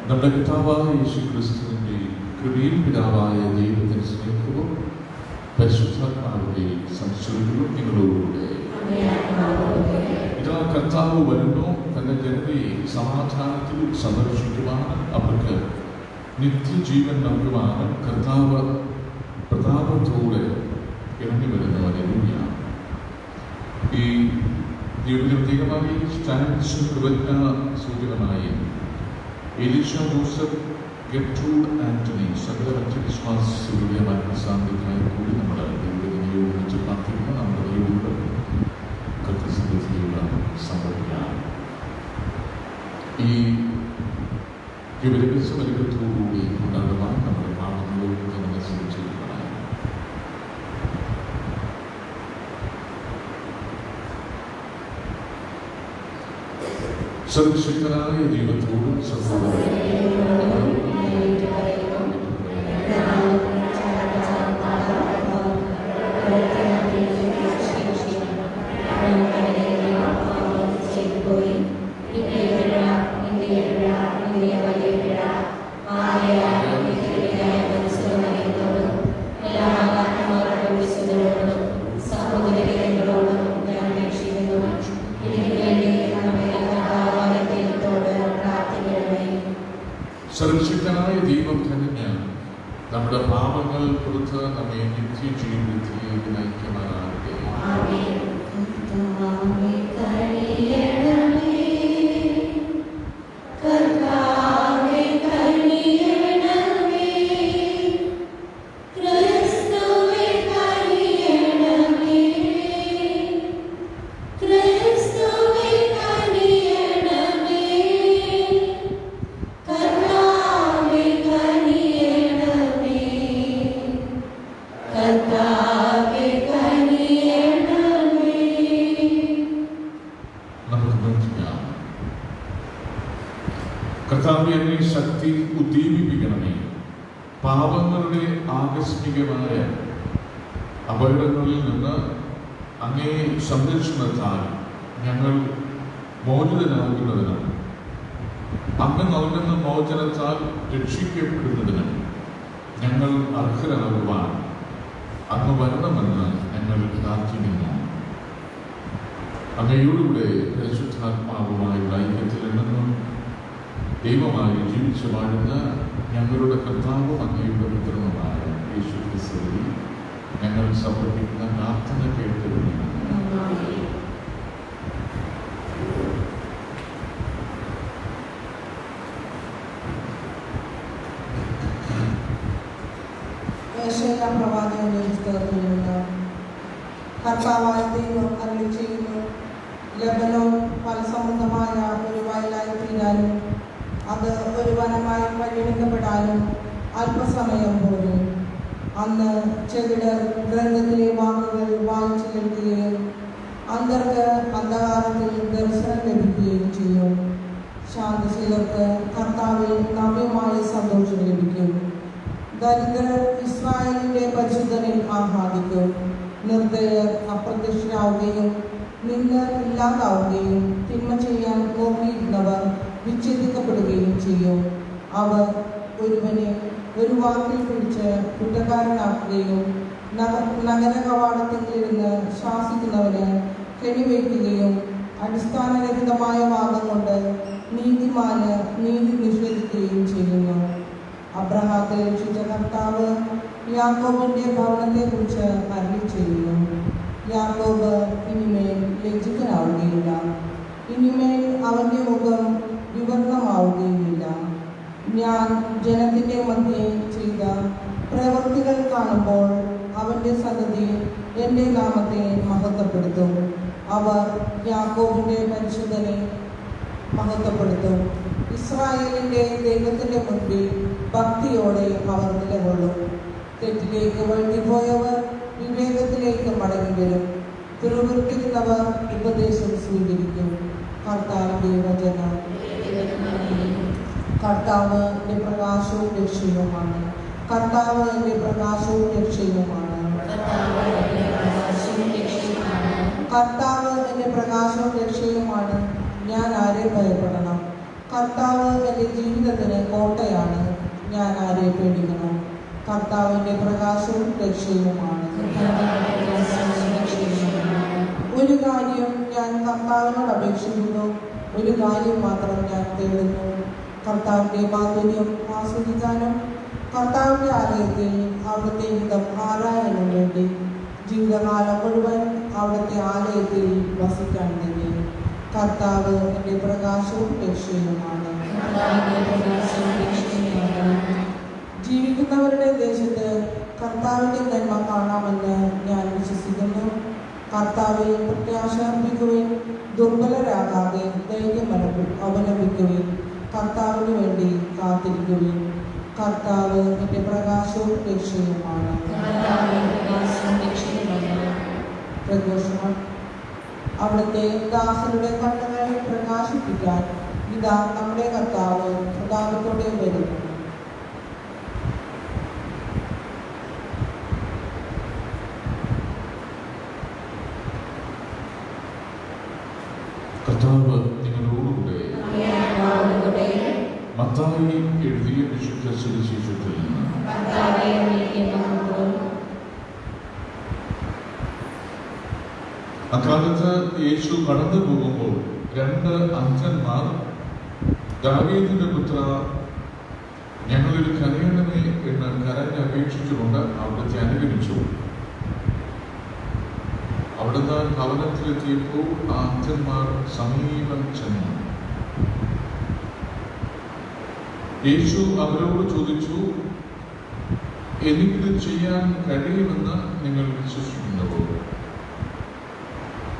നമ്മുടെ കർത്താവായ യേശുക്രിസ്തുവിന്റെ കൃപയും പിതാവായ ദൈവത്തിന്റെ സ്നേഹവും പരിശുദ്ധാത്മാവിന്റെ സംസർഗവും നിങ്ങളോടുകൂടെ. ഇതാ കർത്താവ് വരുന്നു, തന്റെ ജനതയെ സമാധാനത്തിൽ സന്ദർശിക്കുവാനും അവർക്ക് നിത്യജീവൻ നൽകുവാനും കർത്താവ് പ്രതാപത്തോടെ ഇറങ്ങി വരുന്നവരെല്ലാം ഈ പ്രത്യേകമായി സ്റ്റാൻസ് പ്രതിജ്ഞ സൂചകമായി എലീഷ ജോസഫ്, ഗെർട്രൂഡ് ആന്റണി, സകല മറ്റ് വിശ്വാസികളുടെ മരണസാന്നിധ്യമായി കൂടി നമ്മൾ നിയോഗിച്ച് പ്രാർത്ഥിക്കുന്ന നമ്മുടെ ദൈവങ്ങളുടെ കൃത്യസന്നിധിയുള്ള സമർപ്പിക്കാം. ഈ വിവരകച്ച വലിപ്പത്തോടുകൂടി ഉണ്ടാകുവാൻ നമ്മുടെ പാഠങ്ങളോട് തന്നെ ശ്രമിച്ചിരിക്കണം. സർവശക്തനായ ദൈവത്തോടും സർവശക്തനായ ദൈവം തന്നെ നമ്മുടെ പാപങ്ങൾ പുറത്ത് നമ്മെ നിത്യജീവിതത്തിലേക്ക് നയിക്കുമാറാകട്ടെ. കർത്താവേ, എന്നെ ശക്തി ഉദ്ദീപിപ്പിക്കണമേ. പാപങ്ങളുടെ ആകസ്മികമായ അപകടങ്ങളിൽ നിന്ന് അങ്ങേ സംരക്ഷണത്താൽ ഞങ്ങൾ മോചിതനാകുന്നതിന്, അങ്ങ് നൽകുന്ന മോചനത്താൽ രക്ഷിക്കപ്പെടുന്നതിന് ഞങ്ങൾ അർഹരാകുവാൻ അങ്ങ് വരണമെന്ന് ഞങ്ങൾ പ്രാർത്ഥിക്കുന്നു. അങ്ങയോടുകൂടെ പരിശുദ്ധാത്മാവുമായുള്ള ഐക്യത്തിൽ നിന്നും ദൈവമായി ജീവിച്ചു വാഴുന്ന ഞങ്ങളുടെ കർത്താവും അങ്ങയുടെ പുത്രനുമായ യേശുക്രിസ്തുവിൽ ഞങ്ങൾ സമർപ്പിക്കുന്ന പ്രാർത്ഥന കേൾക്കുന്നു. പ്രവാചകന്റെ പുസ്തകത്തിൽ നിന്ന് കർത്താവായ ദൈവം അരുളി ചെയ്യുന്നു, ലെബനോൻ ഫലസമൃദ്ധമായ ഒരു വയലായി തീരാനും അത് ഒരു വനമായി പരിഗണിക്കപ്പെടാനും അല്പസമയം പോലും. അന്ന് ചെകിടർ ഗ്രന്ഥത്തിലെ വാക്കുകൾ വായിച്ചു കേൾക്കുകയും അന്തർക്ക് അന്ധകാരത്തിൽ ദർശനം ലഭിക്കുകയും ചെയ്യും. ശാന്തശീലർക്ക് കർത്താവിൽ നവ്യമായ സന്തോഷം ലഭിക്കും. ദരിദ്രർ ഇസ്രായേലിന്റെ പരിശുദ്ധനിൽ ആഹ്ലാദിക്കും. നിർദ്ദയർ അപ്രത്യക്ഷരാവുകയും നിന്ന് ഇല്ലാതാവുകയും തിന്മ ചെയ്യാൻ നോക്കിയിരുന്നവർ വിച്ഛേദിക്കപ്പെടുകയും ചെയ്യും. അവർ ഒരുവനെ ഒരു വാക്കിൽ പിടിച്ച് കുറ്റക്കാരനാക്കുകയും നഗര കവാടത്തിലിരുന്ന് ശാസിക്കുന്നവന് കെണിവയ്ക്കുകയും അടിസ്ഥാനരഹിതമായ വാദം കൊണ്ട് നീതിമാന് നീതി നിഷേധിക്കുകയും ചെയ്യുന്നു. അബ്രഹാത്തെ രക്ഷിച്ച കർത്താവ് യാക്കോബിന്റെ ഭവനത്തെക്കുറിച്ച് അരുളി ചെയ്യുന്നു. യാക്കോബ് ഇനിമേൽ ലജ്ജിതനാവുകയില്ല, ഇനിമേൽ അവന്റെ മുഖം വിവർണമാവുകയുമില്ല. ഞാൻ ജനത്തിന്റെ മധ്യേ ചെയ്ത പ്രവൃത്തികൾ കാണുമ്പോൾ അവന്റെ സന്തതി എൻ്റെ നാമത്തെ മഹത്വപ്പെടുത്തും. അവർ യാക്കോബിന്റെ പരിശുദ്ധനെ മഹത്വപ്പെടുത്തും. ഇസ്രായേലിന്റെ ദൈവത്തിന്റെ മുൻപിൽ ഭക്തിയോടെ അവർ നിലകൊള്ളും. തെറ്റിലേക്ക് വഴുതിപ്പോയവർ വിവേകത്തിലേക്ക് മടങ്ങി വരും. തിരുവൃത്തിക്കുന്നവർ ഉപദേശം സ്വീകരിക്കും. കർത്താവിന്റെ വചനം. കർത്താവ് എൻ്റെ പ്രകാശവും രക്ഷയുമാണ്. കർത്താവ് എൻ്റെ പ്രകാശവും രക്ഷയുമാണ്. കർത്താവ് എൻ്റെ പ്രകാശവും രക്ഷയുമാണ്. ഞാൻ ആരെ ഭയപ്പെടണം? കർത്താവ് എൻ്റെ ജീവിതത്തിന് കോട്ടയാണ്, ഞാൻ ആരെ പേടിക്കണം? കർത്താവിൻ്റെ പ്രകാശവും രക്ഷയുമാണ്. ഒരു കാര്യം ഞാൻ കർത്താവിനോട് അപേക്ഷിക്കുന്നു, ഒരു കാര്യം മാത്രം ഞാൻ തേടുന്നു, കർത്താവിൻ്റെ മാധുര്യം ആസ്വദിക്കാനും കർത്താവിൻ്റെ ആലയത്തിൽ അവിടുത്തെ ഹിതം ആരായാനും വേണ്ടി ജീവിതകാലം മുഴുവൻ അവിടുത്തെ ആലയത്തിൽ വസിക്കാൻ തന്നെ. കർത്താവ് എൻ്റെ പ്രകാശവും രക്ഷയുമാണ്. ജീവിക്കുന്നവരുടെ ദേശത്ത് കർത്താവിൻ്റെ നന്മ കാണാമെന്ന് ഞാൻ വിശ്വസിക്കുന്നു. കർത്താവിൽ പ്രത്യാശ അർപ്പിക്കുകയും ദുർബലരാകാതെ ധൈര്യം അവലംബിക്കുകയും കർത്താവിന് വേണ്ടി കാത്തിരിക്കുകയും. കർത്താവ് എൻ്റെ പ്രകാശവും രക്ഷയുമാണ്. പ്രഘോഷണം. അവിടുത്തെ ദാസരുടെ കണ്ണുകളെ പ്രകാശിപ്പിക്കാൻ ഇതാ നമ്മുടെ കർത്താവ് പ്രതാപത്തോടെ വരുന്നു. കർത്താവ് നിങ്ങളോടുകൂടെ. മത്തായി എഴുതിയ വിശുദ്ധ സുവിശേഷത്തിൽ നിന്ന് അക്കാലത്ത് യേശു കടന്നു പോകുമ്പോൾ 2 അന്ധന്മാർ ദാവീദിന്റെ പുത്ര, ഞങ്ങളൊരു കരയണമേ എന്ന് കരഞ്ഞപേക്ഷിച്ചുകൊണ്ട് അവിടുത്തെ അനുഗമിച്ചു. അവിടുന്ന് ഭവനത്തിലെത്തിയപ്പോൾ ആ അന്ധന്മാർ സമീപം ചെന്നു. യേശു അവരോട് ചോദിച്ചു, എനിക്കിത് ചെയ്യാൻ കഴിയുമെന്ന് നിങ്ങൾ വിശ്വസിക്കുന്നുവോ?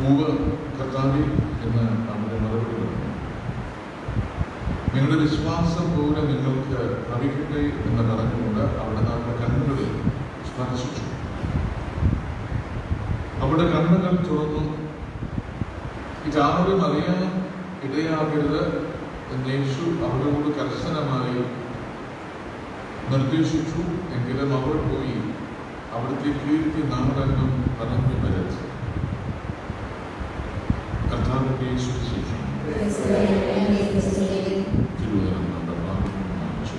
ഉവ്വ് കർത്താവേ എന്ന് അവരുടെ മറുപടി പറഞ്ഞു. നിങ്ങളുടെ വിശ്വാസം പോലെ നിങ്ങൾക്ക് ഭവിക്കട്ടെ എന്ന് പറഞ്ഞുകൊണ്ട് അവിടെ നമ്മുടെ കണ്ണുകളിൽ സ്പർശിച്ചു. അവിടെ കണ്ണുകൾ തുറന്നു. ഇതാരും അറിയാൻ ഇടയാകരുത് എന്ന് യേശു അവരോട് കർശനമായി നിർദ്ദേശിച്ചു. എങ്കിലും അവർ പോയി അവിടുത്തെ കീർത്തി നാടെന്നും പറഞ്ഞു വരച്ചു. കർത്താവിന്റെ സുവിശേഷം. തിരുവചനം നമ്മുടെ പ്രാർത്ഥന വായിച്ചു.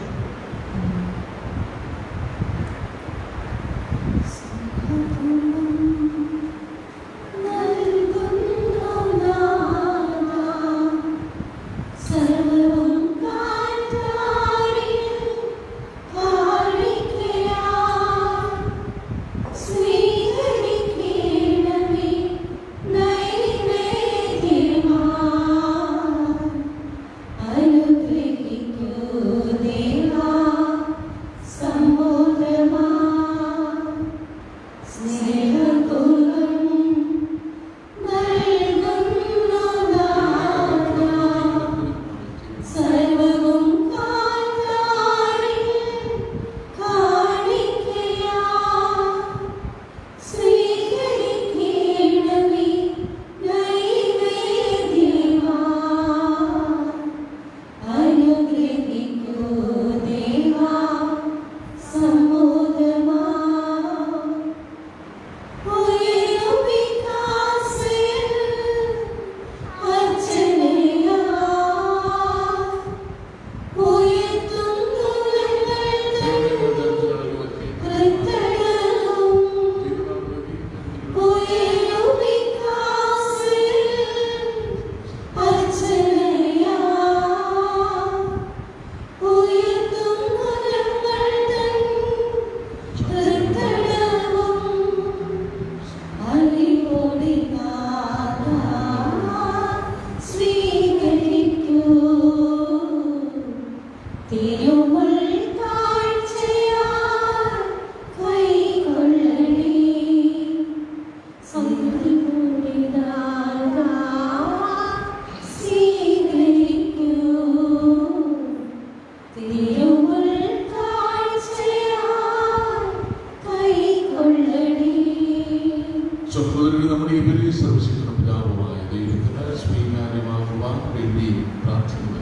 നമ്മുടെ ഇവരെ സർവശക്തനും പിതാവുമായ ദൈവത്തിന് സ്വീകാര്യമാകുവാൻ വേണ്ടി പ്രാർത്ഥിക്കുന്നു.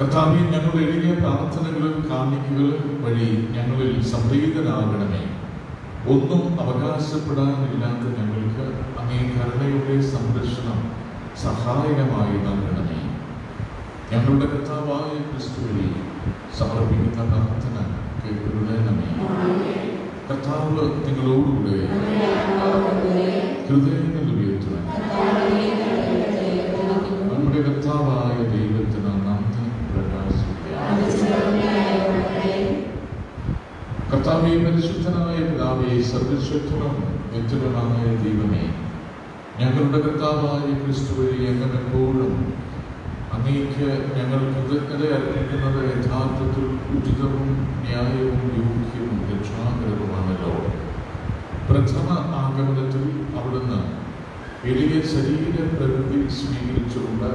കർത്താവേ, ഞങ്ങളുടെ എളിയ പ്രാർത്ഥനകളും കാണിക്കകളും വഴി ഞങ്ങളിൽ സംപ്രീതനാകണമേ. ഒന്നും അവകാശപ്പെടാനില്ലാത്ത ഞങ്ങൾക്ക് അങ്ങേ കരുണയുടെ സംരക്ഷണം സഹായകമായി നൽകണമേ. ഞങ്ങളുടെ കർത്താവായ ക്രിസ്തുവിനെ സമർപ്പിക്കുന്ന പ്രാർത്ഥന കേൾക്കണമേ. കർത്താവ് നിങ്ങളോടുകൂടെ ഹൃദയങ്ങൾ ഉയർത്തുവാൻ നമ്മുടെ കർത്താവായ ദൈവത്തിന് നന്ദി പ്രകാശിക്കാം. കർത്താവേ, പരിശുദ്ധനായ പിതാവേ, സർവശക്തനും നിത്യനുമായ ദൈവമേ, ഞങ്ങളുടെ കർത്താവായ ക്രിസ്തുവേ, അങ്ങ് എപ്പോഴും അങ്ങേക്ക് ഞങ്ങൾ കൃതജ്ഞത അർപ്പിക്കുന്നത് യഥാർത്ഥത്തിൽ ഉചിതവും ന്യായവും യോഗ്യവും രക്ഷാകരവുമാണല്ലോ. പ്രഥമ ആഗമനത്തിൽ അവിടുന്ന് എളിയ ശരീര പ്രകൃതി സ്വീകരിച്ചുകൊണ്ട്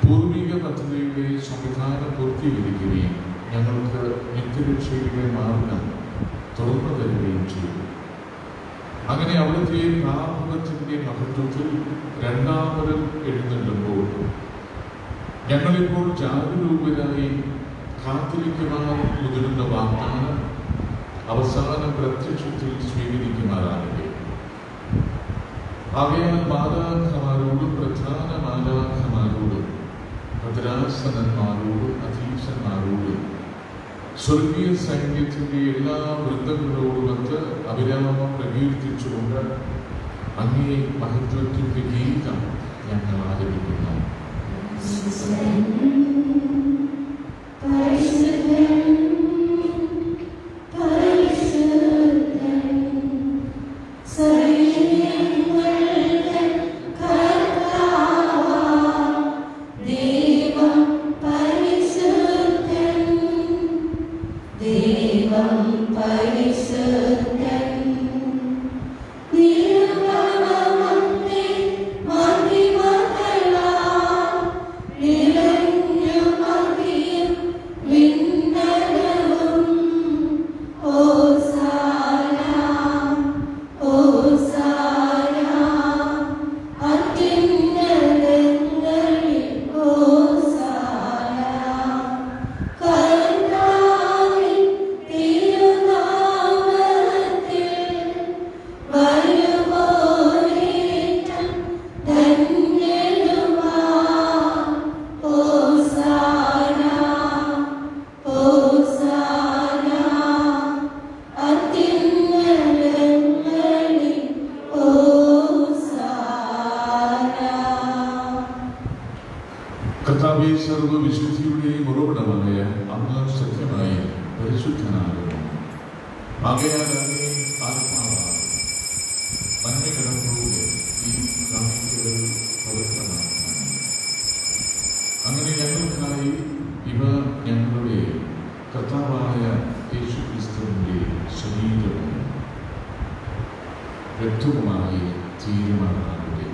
പൂർവിക പദ്ധതിയുടെ സംവിധാനം പൂർത്തീകരിക്കുകയും ഞങ്ങൾക്ക് നിത്യരക്ഷയുടെ മാർഗം തുറന്നു തരികയും ചെയ്തു. അങ്ങനെ അവിടുത്തെ പ്രാഭവത്തിൻ്റെ മഹത്വത്തിൽ രണ്ടാമതും എഴുന്നള്ളുമ്പോൾ ഞങ്ങളിപ്പോൾ ജാഗരൂകരായി കാത്തിരിക്കുവാൻ മുതിരുന്ന വാഗ്ദാനം അവസാന പ്രത്യക്ഷത്തിൽ സ്വീകരിക്കുമാറാകട്ടെ. ആകയാൽ മാലാഖമാരോടും പ്രധാന മാലാഖമാരോടും ഭദ്രാസനന്മാരോടും അധീശന്മാരോടും സ്വർഗീയ സൈന്യത്തിൻ്റെ എല്ലാ വൃന്ദങ്ങളോടുമൊത്ത് അവിരാമം പ്രകീർത്തിച്ചുകൊണ്ട് അങ്ങേ മഹത്വത്തിൻ്റെ ഗീതം ഞങ്ങൾ ആലപിക്കുന്നു. കർത്താവേ, സർവ്വവിശുദ്ധിയുടെയും ഉറവിടമായ അങ്ങ് സത്യമായി പരിശുദ്ധനാകുന്നു. ആകയാൽ അങ്ങേ ആത്മാവാണ് മഞ്ഞകടമ്പൂടെ ഈ കാണിക്കകൾ പവിത്രമാക്കണം. അങ്ങനെ ഞങ്ങൾക്കായി ഇവ ഞങ്ങളുടെ കർത്താവായ യേശുക്രിസ്തുവിന്റെ ശരീരവും രക്തവുമായി തീരുമാനമാകട്ടെ.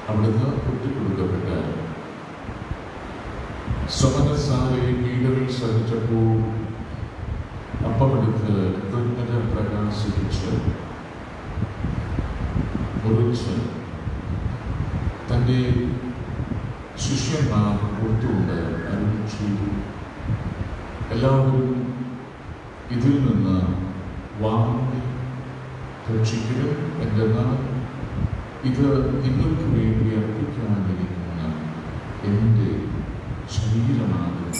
അവിടുന്ന് ഒറ്റിക്കൊടുക്കപ്പെട്ട സ്വമനസാലെ പീഡകൾ സഹിച്ചപ്പോൾ അപ്പമെടുത്ത് കൃതജ്ഞത പ്രകാശിപ്പിച്ച് മുറിച്ച് തൻ്റെ ശിഷ്യന്മാർ കൊടുത്തുകൊണ്ട് അരുളി ചെയ്തു. എല്ലാവരും ഇതിൽ നിന്ന് വാങ്ങി ഭക്ഷിക്കലും, എന്തെന്നാൽ ഇത് നിങ്ങൾക്ക് വേണ്ടി അർപ്പിക്കാനിരിക്കുന്ന എൻ്റെ ശരീരമാകുന്നു.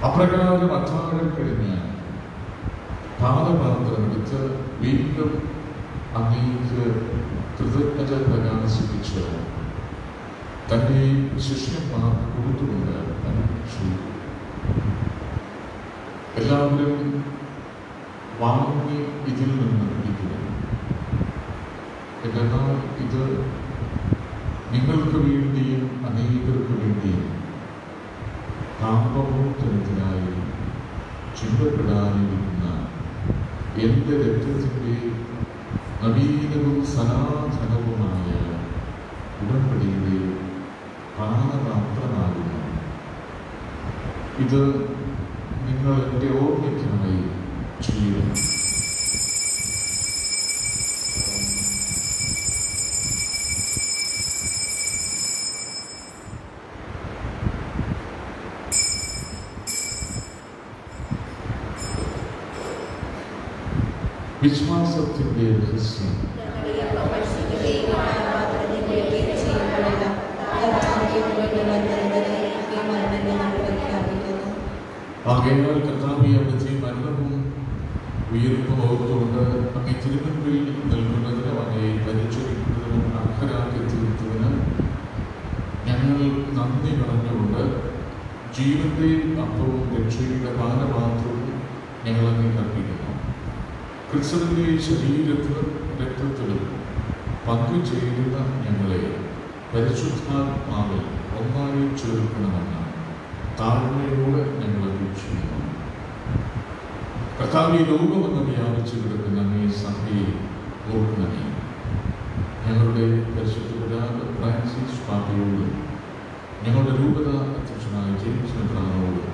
അപ്രകാരം അത്താഴം കഴിഞ്ഞ് പാദപാത്രമെടുത്ത് വീണ്ടും അങ്ങേക്ക് കൃതജ്ഞത പ്രകാശിപ്പിച്ച് തൻ്റെ ശിഷ്യന്മാർ കൊടുത്തുകൊണ്ട് അന്വേഷിച്ചു. എല്ലാവരും വാങ്ങി ഇതിൽ നിന്ന് കുടിക്കുന്നു. എന്നാൽ ഇത് നിങ്ങൾക്ക് വേണ്ടിയും അനേകർക്ക് വേണ്ടിയും പാപമോചനത്തിനായി ചിന്തപ്പെടാനിരിക്കുന്ന എൻ്റെ രക്തത്തിൻ്റെ നവീനവും സനാതനവുമായ ഇത് നിങ്ങൾ എൻ്റെ ഓർമ്മയ്ക്കായി ചെയ്യണം. വിശ്വാസത്തിൻ്റെ രഹസ്യം. ആകയാൽ കർത്താവേ, അവിടുത്തെ മരണവും ഉയർപ്പും ഓർത്തുകൊണ്ട് അങ്ങേ തിരുമുൻപിൽ നിൽക്കുന്നതിനും അങ്ങേ പരിചരിക്കുന്നതിനും അർഹരാക്കി തീർത്തതിന് ഞങ്ങൾ നന്ദി പറഞ്ഞുകൊണ്ട് ജീവന്റെ അപ്പവും രക്ഷയുടെ പാനപാത്രവും ഞങ്ങൾ അങ്ങേ അർപ്പിക്കുന്നു. ക്രിസ്തുവിന്റെ ശരീരത്തിലും രക്തത്തിലും പങ്കുചേരുന്ന ഞങ്ങളെ പരിശുദ്ധാത്മാവിൽ ഒന്നായി ചേർക്കണമെന്ന് താഴ്മയോടെ ഞങ്ങൾ അപേക്ഷിക്കുന്നു. കർത്താവേ, ലോകമെന്ന് വ്യാപിച്ചു കിടക്കുന്ന അങ്ങേ സഭയെ ഓർക്കണമേ. ഞങ്ങളുടെ പരിശുദ്ധ പിതാവ് ഫ്രാൻസിസ് പാപ്പയോടും ഞങ്ങളുടെ രൂപത അധ്യക്ഷനായ ജെയിംസ് മെത്രാനോടും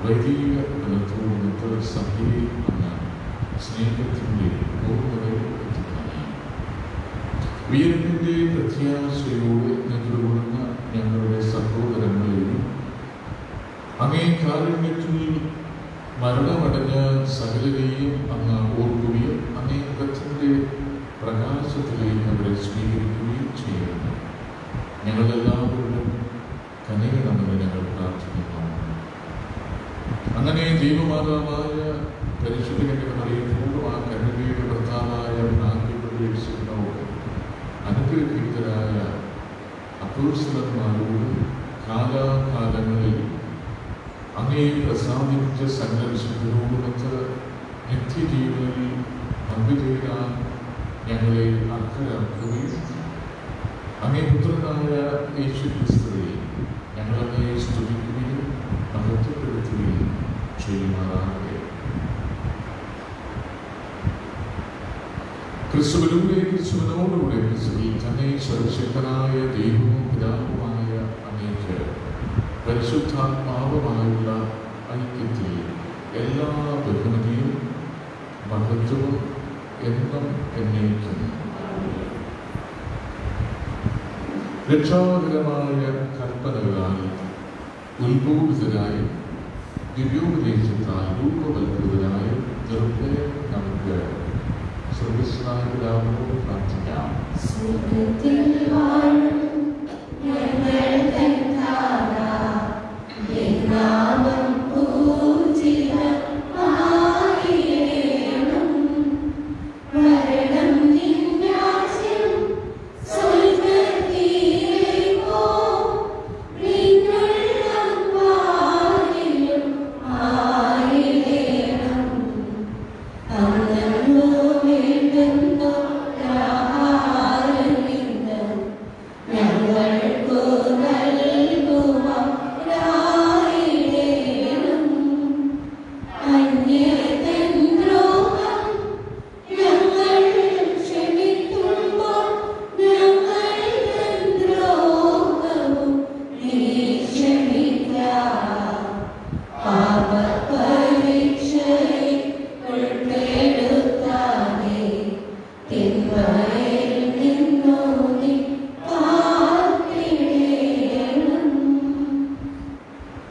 വൈദിക ബലത്തോടും സഭയെ അങ്ങ് സ്നേഹത്തിൻ്റെ ഓർമ്മകൾ എത്തിക്കണമേ. ഉയർപ്പിൻ്റെ പ്രത്യാശയോടെ നിലകൊള്ളുന്ന ഞങ്ങളുടെ സഹോദരങ്ങളെയും അങ്ങേ കാരുണ്യത്തിൽ മരണമടഞ്ഞ സകലരെയും അങ്ങ് ഓർക്കുകയും അങ്ങേ മുഖത്തിൻ്റെ പ്രകാശത്തിലേക്ക് അവരെ സ്വീകരിക്കുകയും ചെയ്യുന്നു. ഞങ്ങളെല്ലാവരും കനിയണമെന്ന് ഞങ്ങൾ പ്രാർത്ഥിക്കുന്നു. അങ്ങനെ ദൈവമാതാവായ പരിശുദ്ധ കന്യകമറിയത്തോടും ആ കന്യകയുടെ ഭർത്താവായ യേശുവിനോടും അനുഗ്രഹീതരായ അപ്പോസ്തലന്മാരോടും കാലാകാലങ്ങളിൽ അങ്ങേ പ്രസാദിപ്പിച്ച സകല വിശുദ്ധരോടുമൊത്ത് നിത്യജീവനിൽ പങ്കുചേരാൻ ഞങ്ങളെ അർഹരാക്കുകയും അങ്ങേ പുത്രനായ യേശുക്രിസ്തുവിനെ ഞങ്ങളെ സ്തുതിക്കുകയും മഹത്വപ്പെടുത്തുകയും ചെയ്യുമാറാകട്ടെ. ക്രിസ്തുവിലൂടെ, ക്രിസ്തുവിനോടുകൂടെ, ക്രിസ്തുവിൽ തന്നെ സർവശക്തനായ ദൈവവും പിതാവുമായ അങ്ങേക്ക് പരിശുദ്ധാത്മാവുമായുള്ള ഐക്യത്തിൽ എല്ലാ ബഹുമതിയും മഹത്വവും എന്നും എന്നേക്കും. രക്ഷാകരമായ കൽപ്പനകളാൽ ഉത്ബോധിതരായി ദിവ്യോപദേശത്താൽ രൂപവൽകൃതരായി നിർഭയം നമുക്ക് സ്വർഗസ്നായ പിതാവിനോട് പ്രാർത്ഥിക്കാം.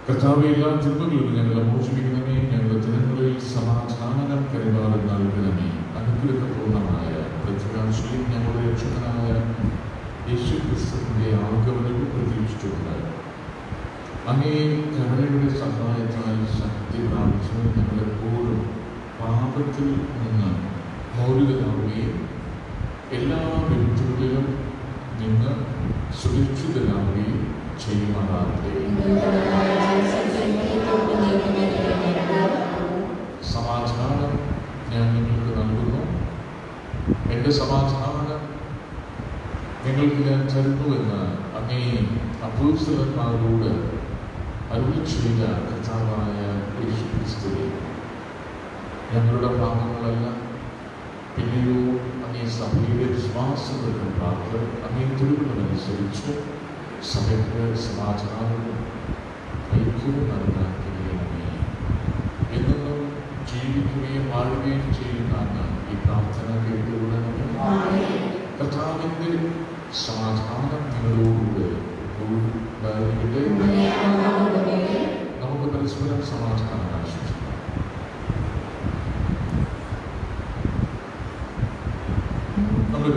കർത്താവേ, എല്ലാ തിന്മകളിലും ഞങ്ങളെ മോചിപ്പിക്കണമേ. ഞങ്ങളുടെ ജനങ്ങളിൽ സമാധാനം കൈമാറി നൽകണമേ. അനുഗ്രഹപൂർണമായ പ്രത്യാശയും ഞങ്ങളുടെ രക്ഷകനായ യേശുക്രിസ്തുവിന്റെ ആഗമനവും പ്രതീക്ഷിച്ചുകൊണ്ട് അങ്ങേ കരുണയുടെ സഹായത്താൽ ശക്തി പ്രാപിച്ച് ഞങ്ങളെപ്പോഴും പാപത്തിൽ നിന്ന് മോചിതരാവുകയും എല്ലാ വിരുദ്ധകളിലും നിന്ന് സുരക്ഷിതരാവുകയും ചെയ്യുമാറാകട്ടെ. സമാധാനം ഞാൻ നിങ്ങൾക്ക് നൽകുന്നു, എൻ്റെ സമാധാനം നിങ്ങൾക്ക് ഞാൻ തരുന്നുവെന്ന് അങ്ങേ അപ്പോസ്തലന്മാരോട് അരുളി ചെയ്ത കർത്താവായ യേശുക്രിസ്തുവേ, ഞങ്ങളുടെ പാപങ്ങളല്ല, പിന്നെയോ അങ്ങേ സഭയുടെ വിശ്വാസങ്ങൾക്ക് പ്രാപ്തർ അങ്ങേ തിരുവനനുസരിച്ച് സഭയ്ക്ക് സമാധാനവും ഐക്യവും നൽകാൻ ജീവിക്കുകയും വാഴുകയും ചെയ്യുന്ന അന്ന് ഈ പ്രാർത്ഥന കേട്ടുകൊള്ളണമേ. കർത്താവിന്റെ സമാധാനം നിങ്ങളോടുകൂടെ ഉണ്ടായിരിക്കട്ടെ. നമുക്ക് പരസ്പരം സമാധാനം ആശംസിക്കാം. നമ്മുടെ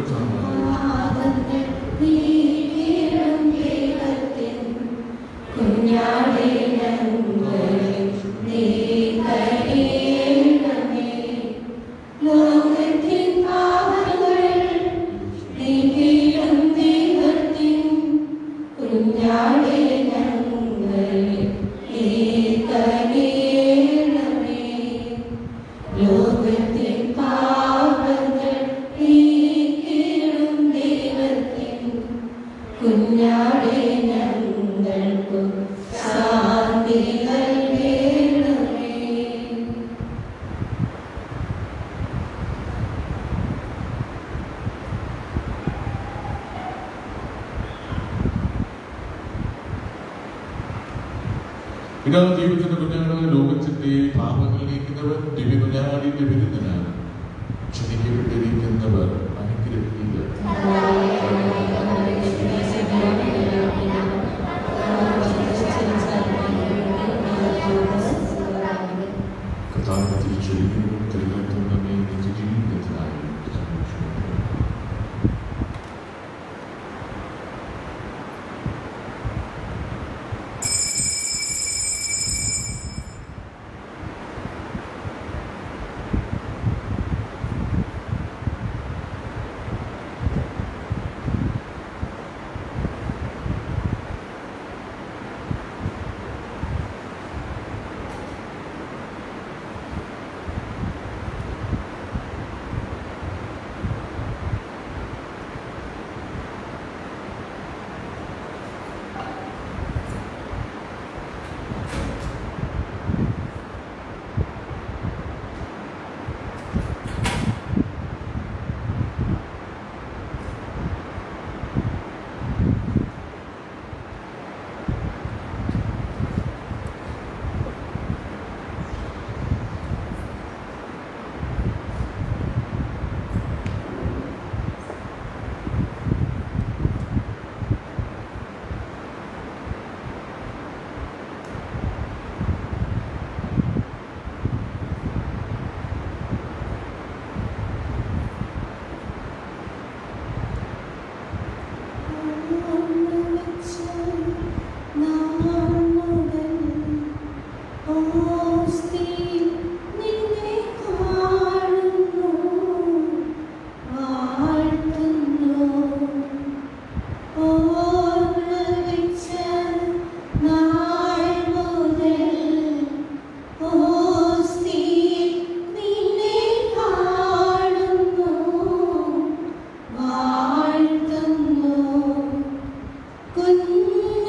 ഇതാ ദൈവത്തിന്റെ കുഞ്ഞാണ്, ലോകത്തിന്റെ പാപങ്ങൾ നീക്കുന്നവർ, ദിവ്യ കുഞ്ഞാടിന്റെ വിരുദ്ധനാണ്. ക്ഷണിക്കപ്പെട്ടിരിക്കുന്നവർ അനുഗ്രഹിക്കുക. കർത്താവിനെ തിരിച്ചറിയുകയും തിരുവനന്തപുരമേ നിത്യജീവിതത്തിനായി Good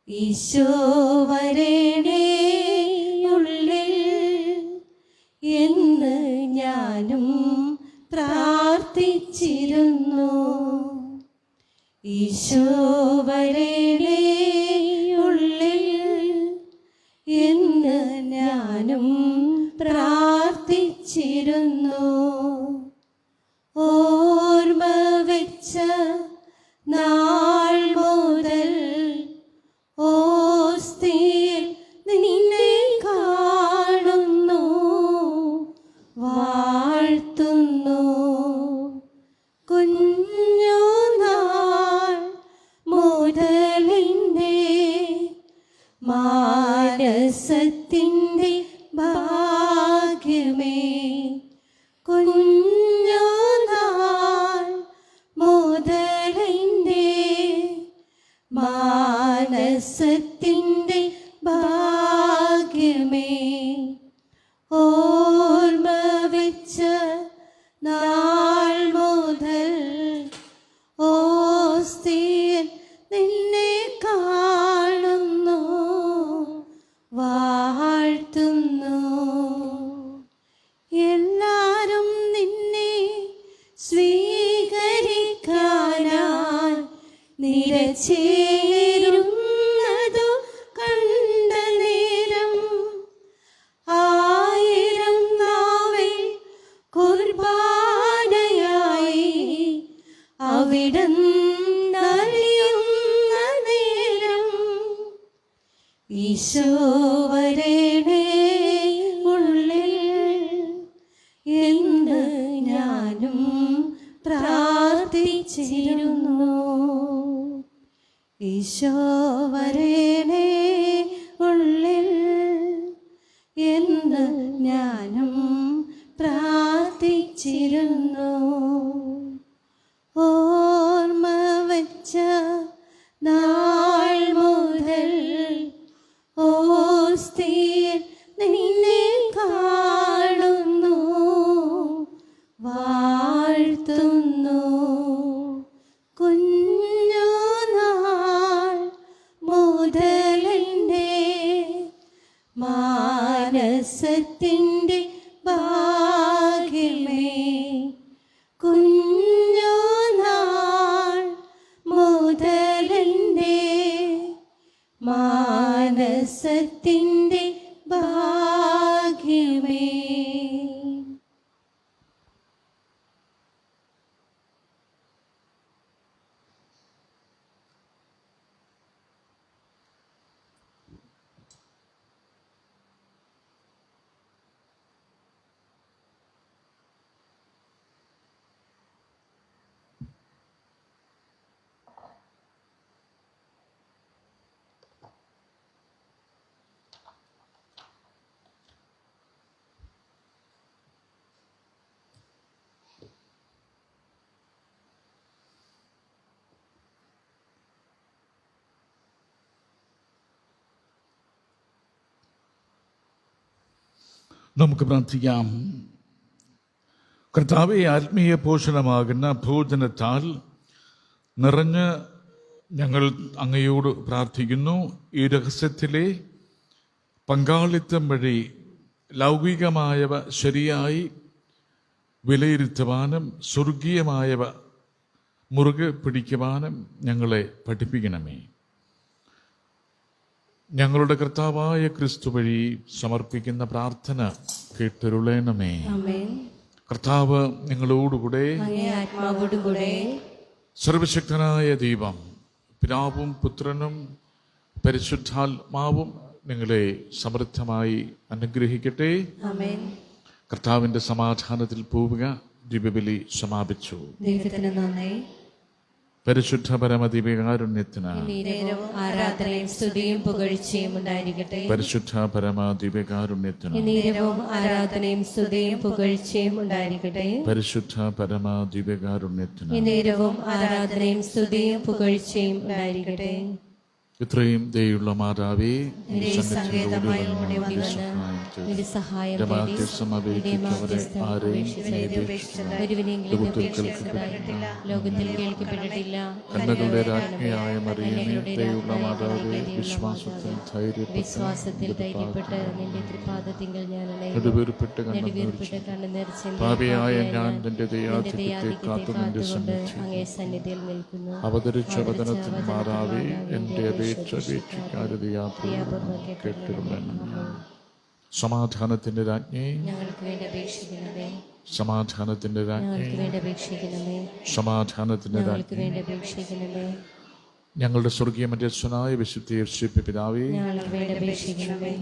ഈശോ വരണേ ഉള്ളിൽ എന്ന് ഞാനും പ്രാർത്ഥിച്ചിരുന്നു. ഈശോ വരണേ ഉള്ളിൽ എന്ന് ഞാനും പ്രാർത്ഥിച്ചിരുന്നു. ഓർമ്മ വെച്ച നാൾ മുതൽ ഓസ്തിയിൽ നിന്നെ കാണുന്നു, വാഴ്ത്തുന്നു. കുഞ്ഞുനാൾ മുതലിൻ്റെ മാനസത്തിൻ്റെ ഭാഗ്യമേ, കുഞ്ഞുനാൾ മുതലിൻ്റെ മാനസത്തിൻ്റെ ഭാഗ്യമേ, ഓർമ്മ വെച്ച നാൾ മുതൽ ഓസ്തിയിൽ നിന്നെ കാണുന്നു, വാഴ്ത്തുന്നു. എല്ലാരും നിന്നെ സ്വീകരിക്കാനായി നിരച്ചേരുന്നതു കണ്ട നേരം, ആയിരം നാവിൽ കുർബാനയായി അവിടുന്നലിയുന്ന നേരം, ഈശോ വരണേ ഉള്ളിൽ എന്ന് ഞാനും പ്രാർത്ഥിച്ചിരുന്നു. ഈശോ വരണേ ഉള്ളിൽ എന്ന് ഞാനും പ്രാർത്ഥിച്ചിരുന്നു. ഓർമ്മ വച്ച നാൾ മുതൽ ഓസ്തിയിൽ നിന്നെ കാണുന്നു, വാഴ്ത്തുന്നു. കുഞ്ഞുനാൾ മുതലിൻ്റെ മാനസത്തിൻ്റെ ഭാഗ്യമേ, കുഞ്ഞുനാൾ മുതലിൻ്റെ മാനസത്തിൻ്റെ ഭാഗ്യമേ. നമുക്ക് പ്രാർത്ഥിക്കാം. കർത്താവേ, ആത്മീയ പോഷണമാകുന്ന ഭോജനത്താൽ നിറഞ്ഞ് ഞങ്ങൾ അങ്ങയോട് പ്രാർത്ഥിക്കുന്നു. ഈ രഹസ്യത്തിലെ പങ്കാളിത്തം വഴി ലൗകികമായവ ശരിയായി വിലയിരുത്തുവാനും സ്വർഗീയമായവ മുറുകെ പിടിക്കുവാനും ഞങ്ങളെ പഠിപ്പിക്കണമേ. ഞങ്ങളുടെ കർത്താവായ ക്രിസ്തു വഴി സമർപ്പിക്കുന്ന പ്രാർത്ഥന കേട്ടരുളേണമേ. കർത്താവ് നിങ്ങളോടുകൂടെ, ആത്മാവോടുകൂടെ. സർവശക്തനായ ദൈവം പിതാവും പുത്രനും പരിശുദ്ധാത്മാവും നിങ്ങളെ സമൃദ്ധമായി അനുഗ്രഹിക്കട്ടെ. കർത്താവിന്റെ സമാധാനത്തിൽ പോവുക. ദിവ്യബലി സമാപിച്ചു. ദൈവത്തിന് നന്ദി. പരിശുദ്ധ പരമദിവ്യകാരുണ്യത്തിന് ആരാധനയും സ്തുതിയും പുകഴ്ചയും ഉണ്ടായിരിക്കട്ടെ. പരിശുദ്ധ പരമദിവ്യകാരുണ്യത്തിന് ആരാധനയും സ്തുതിയും പുകഴ്ചയും ഉണ്ടായിരിക്കട്ടെ. പരിശുദ്ധ പരമദിവ്യകാരുണ്യത്തിന് ആരാധനയും സ്തുതിയും പുകഴ്ചയും ഉണ്ടായിരിക്കട്ടെ. ഇത്രയും ദയുള്ള മാതാവേ, നിന്റെ സങ്കേതമായി ഓടി വന്ന് നിന്റെ സഹായം തേടി നിന്റെ മാധ്യസ്ഥം ഒരുവിനെങ്കിലും ഉപേക്ഷിച്ചതായിട്ടില്ല. ലോകത്തിൽ കേൾക്കപ്പെട്ടിട്ടില്ല. കന്യകളുടെ രാജ്ഞിയായ മറിയമേ, ദയുള്ള മാതാവേ, വിശ്വാസത്തിൽ ധൈര്യപ്പെട്ട് നിന്റെ തൃപാദത്തിങ്കൽ ഞാൻ നെടുവീർപ്പിട്ട് നെടുവീർപ്പിട്ട് കണ്ണുനീർ ചിന്തി പാപിയായ ഞാൻ നിന്റെ ദയാധിക്യത്തെ കാത്തു നിന്റെ സന്നിധിയിൽ അങ്ങേ സന്നിധിയിൽ നിൽക്കുന്നു. അവതരിച്ച വചനത്തിന് മാതാവേ, എന്റെ അപേക്ഷിക്കാരുടെ യാത്ര കേട്ടിരുന്നു. സമാധാനത്തിന്റെ രാജ്ഞി, ഞങ്ങൾക്ക് വേണ്ടി അപേക്ഷിക്കണമേ. സമാധാനത്തിന്റെ രാജ്ഞി, ഞങ്ങൾക്ക് വേണ്ടി അപേക്ഷിക്കണമേ. സമാധാനത്തിന്റെ ഞങ്ങൾക്ക് രാജ്ഞി, വേണ്ടി അപേക്ഷിക്കണമേ. ഞങ്ങളുടെ സ്വർഗീയ മധ്യസ്ഥനായ വിശുദ്ധ യേശുവേ പിതാവേ, ഞങ്ങൾക്ക് വേണ്ടി അപേക്ഷിക്കണമേ.